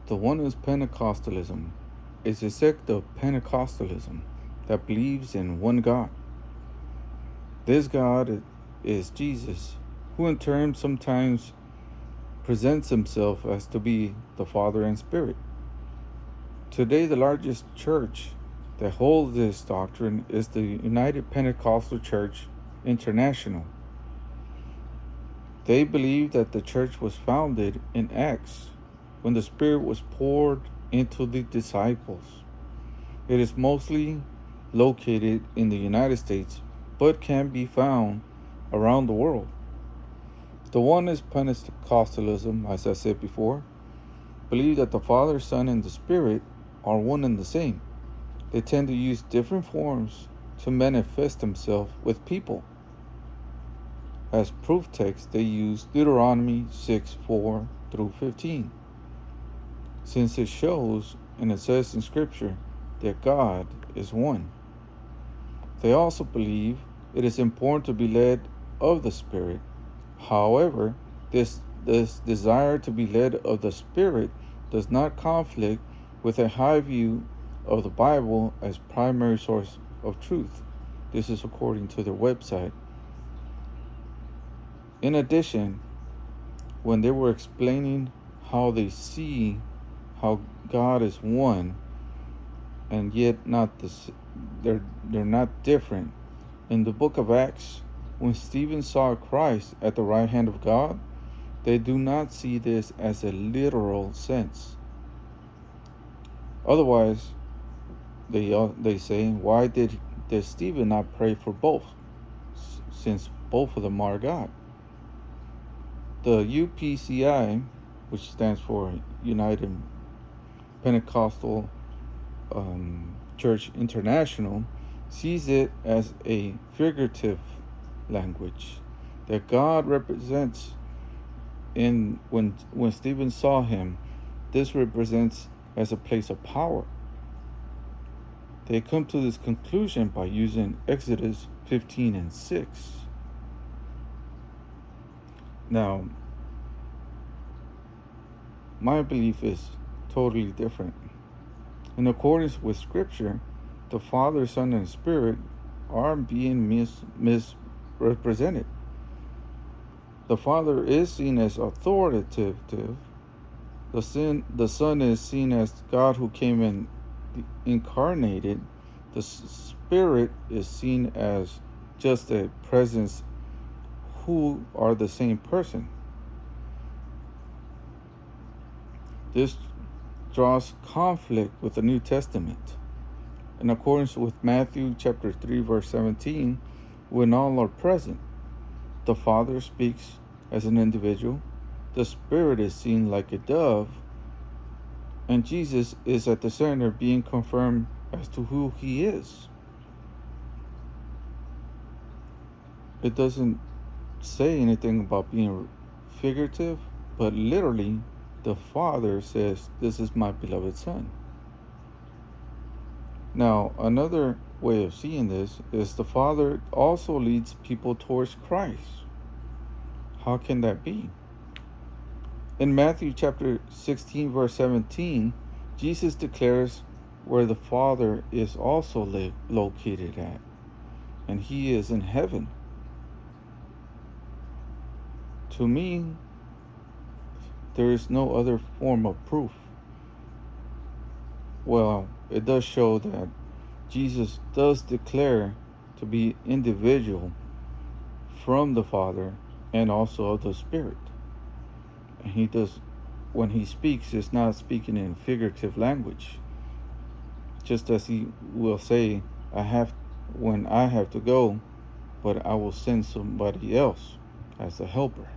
The Oneness Pentecostalism is a sect of Pentecostalism that believes in one God. This God is Jesus, who in turn sometimes presents himself as to be the Father and Spirit. Today, the largest church that holds this doctrine is the United Pentecostal Church International. They believe that the church was founded in Acts when the Spirit was poured into the disciples. It is mostly located in the United States, but can be found around the world. The Oneness Pentecostalism, as I said before, believe that the Father, Son, and the Spirit are one and the same. They tend to use different forms to manifest themselves with people. As proof text, they use Deuteronomy 6:4 through 15, since it shows and it says in Scripture that God is one. They also believe it is important to be led of the Spirit. However, this desire to be led of the Spirit does not conflict with a high view of the Bible as primary source of truth. This is according to their website. In addition, when they were explaining how they see how God is one and yet not this, they're not different. In the book of Acts, when Stephen saw Christ at the right hand of God, they do not see this as a literal sense. Otherwise, they say, why did Stephen not pray for both, since both of them are God? The UPCI, which stands for United Pentecostal Church International, sees it as a figurative language that God represents. In when Stephen saw him, this represents as a place of power. They come to this conclusion by using Exodus 15:6. Now, my belief is totally different. In accordance with Scripture, the Father, Son, and Spirit are being misrepresented. The Father is seen as authoritative. The Son is seen as God who came in incarnated. The Spirit is seen as just a presence who are the same person. This draws conflict with the New Testament. In accordance with Matthew chapter 3 verse 17, when all are present, the Father speaks as an individual, the Spirit is seen like a dove, and Jesus is at the center being confirmed as to who he is. It doesn't say anything about being figurative, but literally the Father says, "This is my beloved Son." Now, another way of seeing this is the Father also leads people towards Christ. How can that be? In Matthew chapter 16 verse 17, Jesus declares where the Father is also located at, and he is in heaven. To me, there is no other form of proof. Well, it does show that Jesus does declare to be individual from the Father and also of the Spirit. And he does, when he speaks, is not speaking in figurative language. Just as he will say, when I have to go, but I will send somebody else as a helper.